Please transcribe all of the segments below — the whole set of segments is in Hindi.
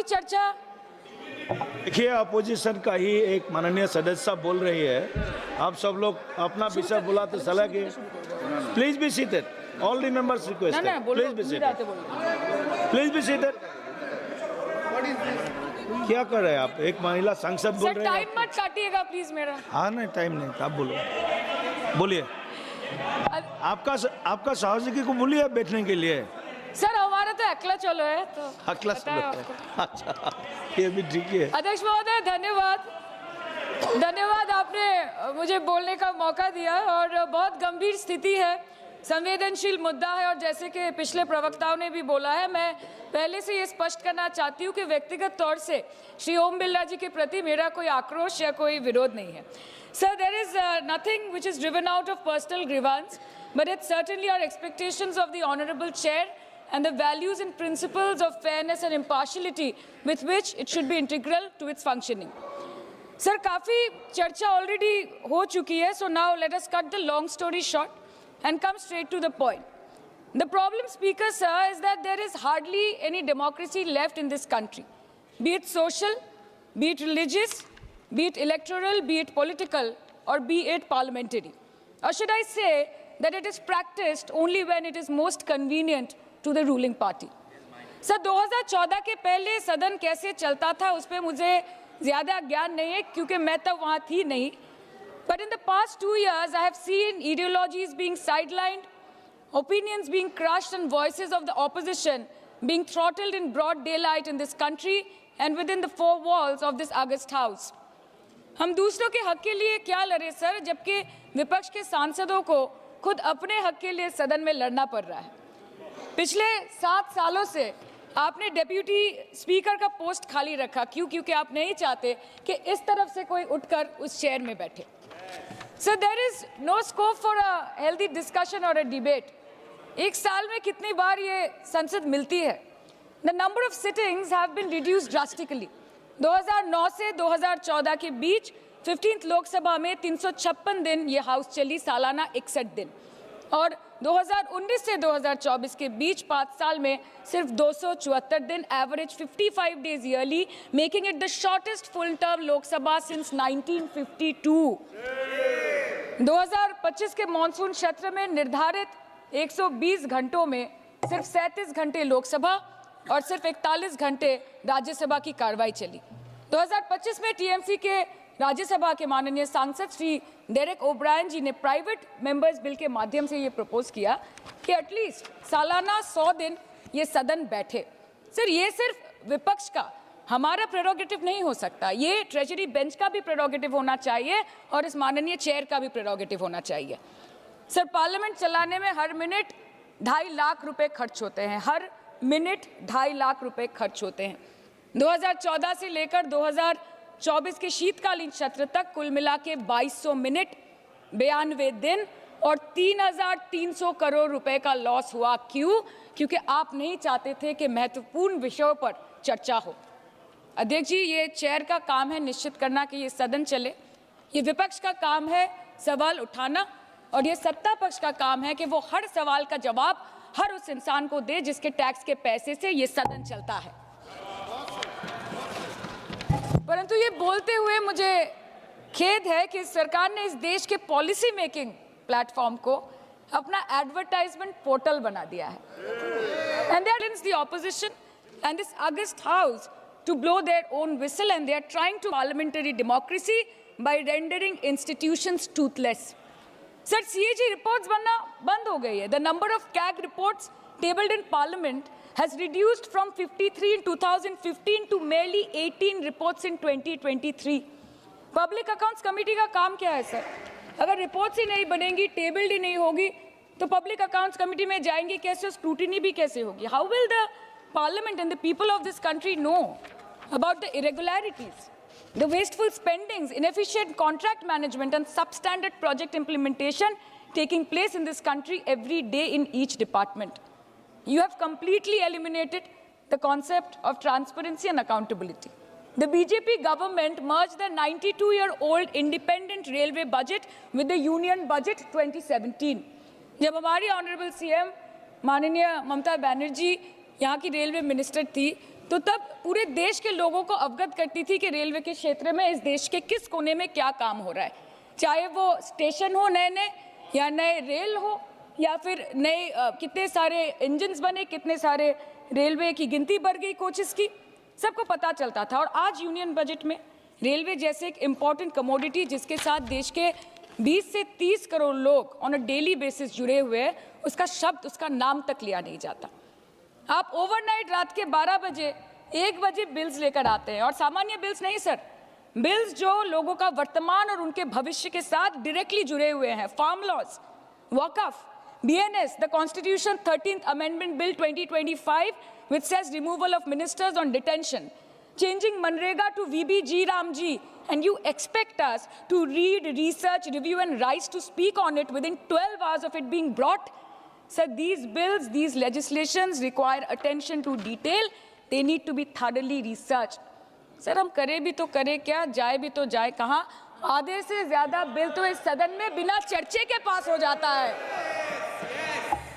काफी चर्चा। देखिए, अपोजिशन का ही एक माननीय सदस्य बोल रही है, आप सब लोग अपना विषय बुलाते सलाह की। Please be seated, all the members request, please be seated, please be seated. क्या कर रहे हैं आप? एक महिला सांसद बोल रहे हैं। टाइम मत काटिएगा प्लीज मेरा। हाँ नहीं, टाइम नहीं, आप बोलो, बोलिए। आपका सहयोगी को बोलिए बैठने के लिए। सर हमारा तो अकेला चलो है, तो अकेला चलो है। अच्छा, ये भी ठीक है। अध्यक्ष महोदय धन्यवाद, आपने मुझे बोलने का मौका दिया। और बहुत गंभीर स्थिति है, संवेदनशील मुद्दा है, और जैसे कि पिछले प्रवक्ताओं ने भी बोला है, मैं पहले से ये स्पष्ट करना चाहती हूँ कि व्यक्तिगत तौर से श्री ओम बिरला जी के प्रति मेरा कोई आक्रोश या कोई विरोध नहीं है। Sir, there is nothing which is driven out of personal grievance, but it's certainly our expectations of the honourable chair and the values and principles of fairness and impartiality with which it should be integral to its functioning. Sir, काफी चर्चा already हो चुकी है, so now let us cut the long story short and come straight to the point. The problem, Speaker, sir, is that there is hardly any democracy left in this country, be it social, be it religious, be it electoral, be it political, or be it parliamentary. Or should I say that it is practiced only when it is most convenient to the ruling party. Sir, 2014 के पहले सदन कैसे चलता था उस पर मुझे ज़्यादा ज्ञान नहीं है, क्योंकि मैं तब वहाँ थी नहीं। But in the past 2 years, I have seen ideologies being sidelined, opinions being crushed, and voices of the opposition being throttled in broad daylight in this country and within the 4 walls of this august house. हम दूसरों के हक के लिए क्या लड़े सर, जबकि विपक्ष के सांसदों को खुद अपने हक के लिए सदन में लड़ना पड़ रहा है। पिछले 7 सालों से आपने डेप्यूटी स्पीकर का पोस्ट खाली रखा, क्यों? क्योंकि आप नहीं चाहते कि इस तरफ से कोई उठकर उस चेयर में बैठे। So there is no scope for a healthy discussion और अ डिबेट। एक साल में कितनी बार ये संसद मिलती है? The number of sittings have been reduced drastically. 2009 से 2014 के बीच 15th लोकसभा में 356 दिन ये हाउस चली, सालाना 61 दिन, और 2019 से 2024 के बीच 5 साल में सिर्फ 274 दिन, average 55 days yearly, making it the shortest full term Lok Sabha since 1952। 2025 के मॉनसून सत्र में निर्धारित 120 घंटों में सिर्फ 37 घंटे लोकसभा और सिर्फ 41 घंटे राज्यसभा की कार्रवाई चली। 2025 में टीएमसी के राज्यसभा के माननीय सांसद श्री डेरेक ओब्रायन जी ने प्राइवेट मेंबर्स बिल के माध्यम से ये प्रपोज किया कि एटलीस्ट सालाना 100 दिन ये सदन बैठे। सर, ये सिर्फ विपक्ष का, हमारा प्रेरोगेटिव नहीं हो सकता, ये ट्रेजरी बेंच का भी प्रेरोगेटिव होना चाहिए और इस माननीय चेयर का भी प्रेरोगेटिव होना चाहिए। सर, पार्लियामेंट चलाने में हर मिनट 2.5 लाख रुपए खर्च होते हैं, हर मिनट 2.5 लाख रुपए खर्च होते हैं। 2014 से लेकर 2024 के शीतकालीन सत्र तक कुल मिला के 2200 मिनट, 92 दिन और 3,300 करोड़ रुपए का लॉस हुआ। क्यों? क्योंकि आप नहीं चाहते थे कि महत्वपूर्ण विषयों पर चर्चा हो। अध्यक्ष जी, ये चेयर का काम है निश्चित करना कि ये सदन चले, ये विपक्ष का काम है सवाल उठाना, और ये सत्ता पक्ष का काम है कि वो हर सवाल का जवाब हर उस इंसान को दे जिसके टैक्स के पैसे से ये सदन चलता है। परंतु ये बोलते हुए मुझे खेद है कि सरकार ने इस देश के पॉलिसी मेकिंग प्लेटफॉर्म को अपना एडवर्टाइजमेंट पोर्टल बना दिया है, and they are the opposition and this august house to blow their own whistle, and they are trying to parliamentary democracy by rendering institutions toothless. Sir, CAG reports बनना बंद हो गई है। The number of CAG reports tabled in parliament has reduced from 53 in 2015 to merely 18 reports in 2023. Public accounts committee का काम क्या है सर? अगर रिपोर्ट्स ही नहीं बनेंगी, टेबल्ड ही नहीं होगी, तो पब्लिक अकाउंट्स कमेटी में जाएंगे कैसे, स्क्रूटिनी भी कैसे होगी? How will the parliament and the people of this country know about the irregularities, the wasteful spendings, inefficient contract management and substandard project implementation taking place in this country every day in each department? You have completely eliminated the concept of transparency and accountability. The BJP government merged the 92-year-old independent railway budget with the union budget 2017. जब हमारी ऑनरेबल सीएम माननीय ममता बनर्जी यहाँ की रेलवे मिनिस्टर थी, तो तब पूरे देश के लोगों को अवगत करती थी कि रेलवे के क्षेत्र में इस देश के किस कोने में क्या काम हो रहा है, चाहे वो स्टेशन हो नए नए या नए रेल हो या फिर नए कितने सारे इंजन्स बने, कितने सारे रेलवे की गिनती बढ़ गई कोचेस की, सबको पता चलता था। और आज यूनियन बजट में रेलवे जैसे एक इम्पॉर्टेंट कमोडिटी जिसके साथ देश के 20 से 30 करोड़ लोग ऑन अ डेली बेसिस जुड़े हुए हैं, उसका शब्द, उसका नाम तक लिया नहीं जाता। आप ओवरनाइट रात के 12 बजे 1 बजे बिल्स लेकर आते हैं, और सामान्य बिल्स नहीं सर, बिल्स जो लोगों का वर्तमान और उनके भविष्य के साथ डायरेक्टली जुड़े हुए हैं। फार्म लॉज, वक़्फ़, BNS, the Constitution 13th Amendment Bill 2025, which says removal of ministers on detention, changing Manrega to VBG Ramji, and you expect us to read, research, review, and rise to speak on it within 12 hours of it being brought? Sir, these bills, these legislations require attention to detail. They need to be thoroughly researched. Sir हम करें भी तो करें क्या, जाए भी तो जाए कहाँ? आधे से ज्यादा बिल तो इस सदन में बिना चर्चे के पास हो जाता है।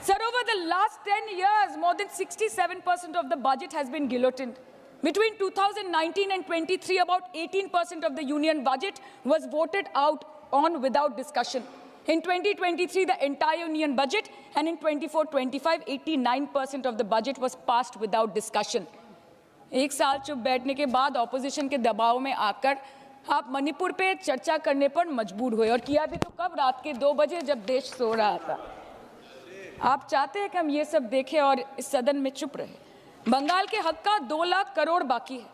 Sir, over the last 10 years, more than 67% of the budget has been guillotined. Between 2019 and 23, about 18% of the union budget was voted out on without discussion. In 2023, the entire union budget, and in 24-25, 89% of the budget was passed without discussion. एक साल चुप बैठने के बाद ऑपोजिशन के दबाव में आकर आप मणिपुर पे चर्चा करने पर मजबूर हुए, और किया भी तो कब? रात के 2 बजे जब देश सो रहा था। आप चाहते हैं कि हम ये सब देखें और इस सदन में चुप रहे। बंगाल के हक का 2 लाख करोड़ बाकी है।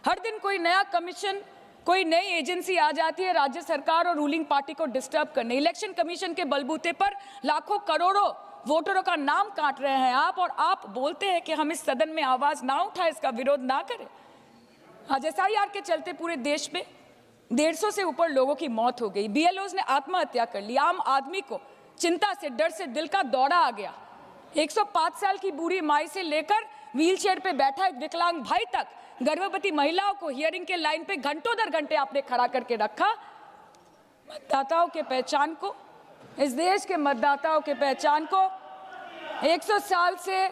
हर दिन कोई नया कमीशन, कोई नई एजेंसी आ जाती है राज्य सरकार और रूलिंग पार्टी को डिस्टर्ब करने। इलेक्शन कमीशन के बलबूते पर लाखों करोड़ों वोटरों का नाम काट रहे हैं आप, और आप बोलते हैं कि हम इस सदन में आवाज ना उठाएं, इसका विरोध ना करें। आज SIR के चलते पूरे देश में 150 से ऊपर लोगों की मौत हो गई। BLOs ने आत्महत्या कर ली। आम आदमी को चिंता से, डर से दिल का दौरा आ गया। 105 साल की बूढ़ी माई से लेकर व्हीलचेयर पे बैठा एक विकलांग भाई तक, गर्भवती महिलाओं को हियरिंग के लाइन पे घंटों दर घंटे आपने खड़ा करके रखा। मतदाताओं के पहचान को, इस देश के मतदाताओं के पहचान को, 100 साल से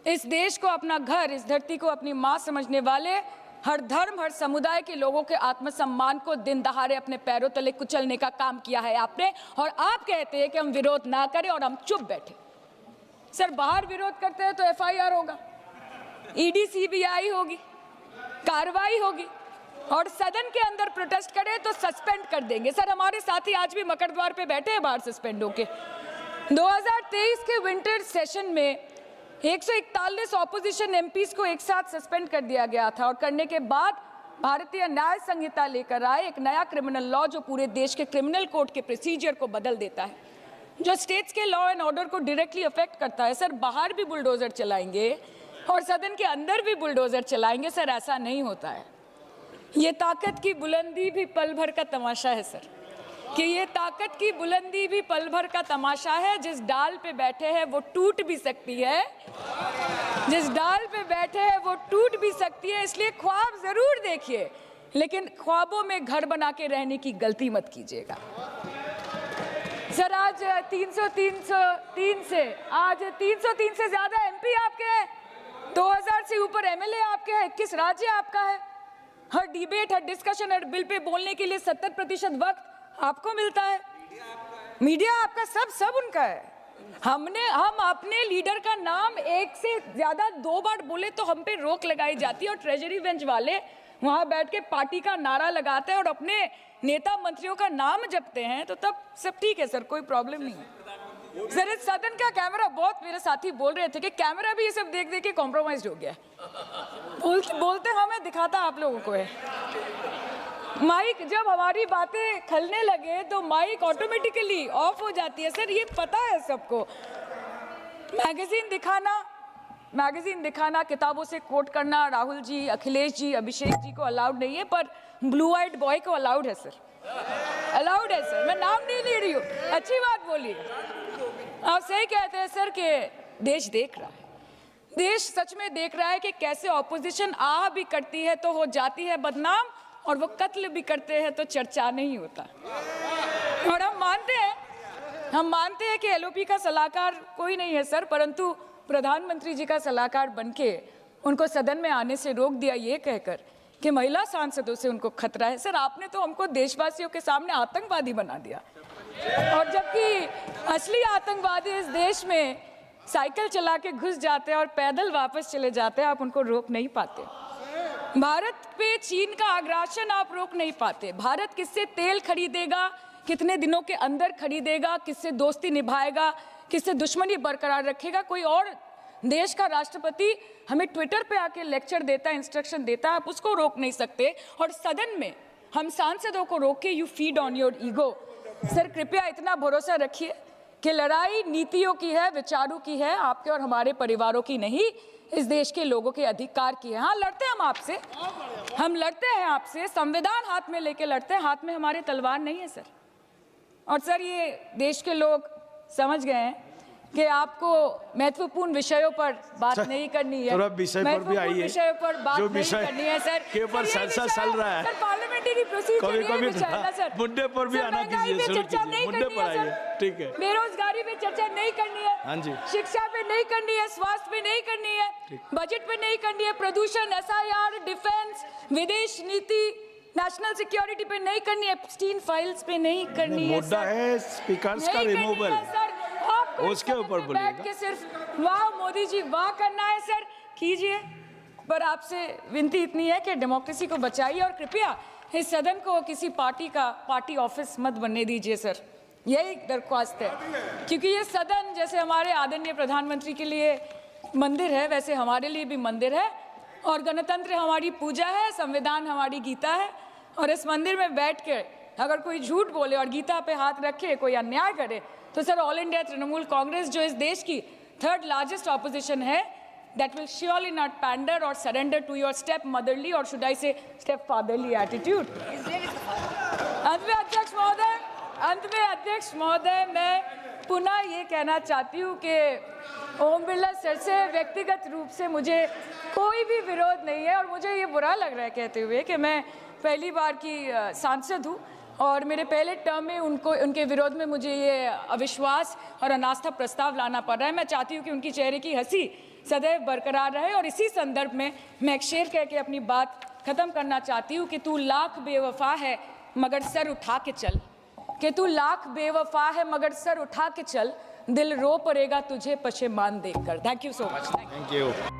इस देश को अपना घर, इस धरती को अपनी माँ समझने वाले, हर धर्म, हर समुदाय के लोगों के आत्मसम्मान को दिन दहाड़े अपने पैरों तले कुचलने का काम किया है आपने, और आप कहते हैं कि हम विरोध ना करें और हम चुप बैठे। सर बाहर विरोध करते हैं तो FIR होगा, ED CBI होगी, कार्रवाई होगी, और सदन के अंदर प्रोटेस्ट करें तो सस्पेंड कर देंगे। सर हमारे साथी आज भी मकर द्वार पे बैठे हैं बाहर सस्पेंड होके। 2023 के विंटर सेशन में 141 ऑपोजिशन MPs को एक साथ सस्पेंड कर दिया गया था, और करने के बाद भारतीय न्याय संहिता लेकर आए एक नया क्रिमिनल लॉ जो पूरे देश के क्रिमिनल कोड के प्रोसीजर को बदल देता है, जो स्टेट्स के लॉ एंड ऑर्डर को डायरेक्टली अफेक्ट करता है। सर बाहर भी बुलडोजर चलाएंगे और सदन के अंदर भी बुलडोजर चलाएंगे? सर ऐसा नहीं होता है। ये ताकत की बुलंदी भी पल भर का तमाशा है सर, कि ये ताकत की बुलंदी भी पल भर का तमाशा है। जिस डाल पे बैठे हैं वो टूट भी सकती है, जिस डाल पे बैठे हैं वो टूट भी सकती है। इसलिए ख्वाब जरूर देखिए, लेकिन ख्वाबों में घर बना के रहने की गलती मत कीजिएगा। सर आज 303 से ज्यादा MP आपके हैं, 2000 से ऊपर MLA आपके हैं, 21 राज्य आपका है। हर डिबेट, हर डिस्कशन, हर बिल पे बोलने के लिए 70% वक्त आपको मिलता है। मीडिया आपका, सब उनका है। हम अपने लीडर का नाम 1 से ज्यादा 2 बार बोले तो हम पे रोक लगाई जाती है, और ट्रेजरी बेंच वाले वहां बैठ के पार्टी का नारा लगाते हैं और अपने नेता मंत्रियों का नाम जपते हैं, तो तब सब ठीक है सर, कोई प्रॉब्लम नहीं है। सर इस सदन का कैमरा, बहुत मेरे साथी बोल रहे थे कि कैमरा भी ये सब देख देख के कॉम्प्रोमाइज हो गया। बोलते हमें दिखाता आप लोगों को है। माइक जब हमारी बातें खलने लगे तो माइक ऑटोमेटिकली ऑफ हो जाती है। सर ये पता है सबको। मैगजीन दिखाना, किताबों से कोट करना राहुल जी, अखिलेश जी, अभिषेक जी को अलाउड नहीं है, पर ब्लू आइड बॉय को अलाउड है सर, अलाउड है सर। मैं नाम नहीं ले रही हूँ, अच्छी बात बोलिए। आप सही कहते हैं सर कि देश देख रहा है, देश सच में देख रहा है कि कैसे ऑपोजिशन आह भी करती है तो हो जाती है बदनाम, और वो कत्ल भी करते हैं तो चर्चा नहीं होता। और हम मानते हैं कि LOP का सलाहकार कोई नहीं है सर, परंतु प्रधानमंत्री जी का सलाहकार बनके उनको सदन में आने से रोक दिया ये कहकर कि महिला सांसदों से उनको खतरा है। सर, आपने तो हमको देशवासियों के सामने आतंकवादी बना दिया, और जबकि असली आतंकवादी इस देश में साइकिल चला के घुस जाते हैं और पैदल वापस चले जाते हैं, आप उनको रोक नहीं पाते। भारत पे चीन का आग्रासन आप रोक नहीं पाते। भारत किससे तेल खरीदेगा, कितने दिनों के अंदर खरीदेगा, किससे दोस्ती निभाएगा, किससे दुश्मनी बरकरार रखेगा, कोई और देश का राष्ट्रपति हमें ट्विटर पे आके लेक्चर देता है, इंस्ट्रक्शन देता है, आप उसको रोक नहीं सकते। और सदन में हम सांसदों को रोक के you feed on your ego. Sir, कृपया इतना भरोसा रखिए कि लड़ाई नीतियों की है, विचारों की है, आपके और हमारे परिवारों की नहीं, इस देश के लोगों के अधिकार की है। हाँ, लड़ते हैं हम आपसे, हम लड़ते हैं आपसे, संविधान हाथ में लेके लड़ते हैं, हाथ में हमारे तलवार नहीं है सर। और सर, ये देश के लोग समझ गए हैं कि आपको महत्वपूर्ण विषयों पर बात नहीं करनी है, महत्वपूर्ण विषयों पर बात नहीं करनी है सर, के ऊपर चर्चा चल रहा है सर, पार्लियामेंटरी प्रोसीजर ये सर, मुद्दे पर भी आना कीजिए, चर्चा नहीं मुद्दे पर करनी है आइए, ठीक है। बेरोजगारी पे चर्चा नहीं करनी है, हाँ जी, शिक्षा पे नहीं करनी है, स्वास्थ्य पे नहीं करनी है, बजट पे नहीं करनी है, प्रदूषण, SIR, डिफेंस, विदेश नीति, नेशनल सिक्योरिटी पे नहीं करनी है, एप्स्टीन फाइल्स पे नहीं करनी है। मुद्दा है स्पीकर्स का रिमूवल, उसके ऊपर बैठ के सिर्फ वाह मोदी जी वाह करना है सर, कीजिए। पर आपसे विनती इतनी है कि डेमोक्रेसी को बचाइए और कृपया इस सदन को किसी पार्टी का पार्टी ऑफिस मत बनने दीजिए सर, यही दरख्वास्त है। क्योंकि ये सदन जैसे हमारे आदरणीय प्रधानमंत्री के लिए मंदिर है, वैसे हमारे लिए भी मंदिर है, और गणतंत्र हमारी पूजा है, संविधान हमारी गीता है। और इस मंदिर में बैठ के अगर कोई झूठ बोले और गीता पे हाथ रखे, कोई अन्याय करे, तो sir all India Trinamool Congress जो इस देश की 3rd लार्जेस्ट ऑपोजिशन है, that will surely not pander or surrender to your step motherly or should I say step fatherly attitude। अंत में अध्यक्ष महोदय मैं पुनः ये कहना चाहती हूँ कि ओम बिरला सर से व्यक्तिगत रूप से मुझे कोई भी विरोध नहीं है, और मुझे ये बुरा लग रहा है कहते हुए कि मैं पहली बार की सांसद हूँ और मेरे पहले टर्म में उनके विरोध में मुझे ये अविश्वास और अनास्था प्रस्ताव लाना पड़ रहा है। मैं चाहती हूँ कि उनकी चेहरे की हंसी सदैव बरकरार रहे, और इसी संदर्भ में मैं एक शेर कह के अपनी बात खत्म करना चाहती हूँ कि तू लाख बेवफा है मगर सर उठा के चल, कि तू लाख बेवफा है मगर सर उठा के चल, दिल रो पड़ेगा तुझे पशेमान देखकर। Thank you so much. Thank you.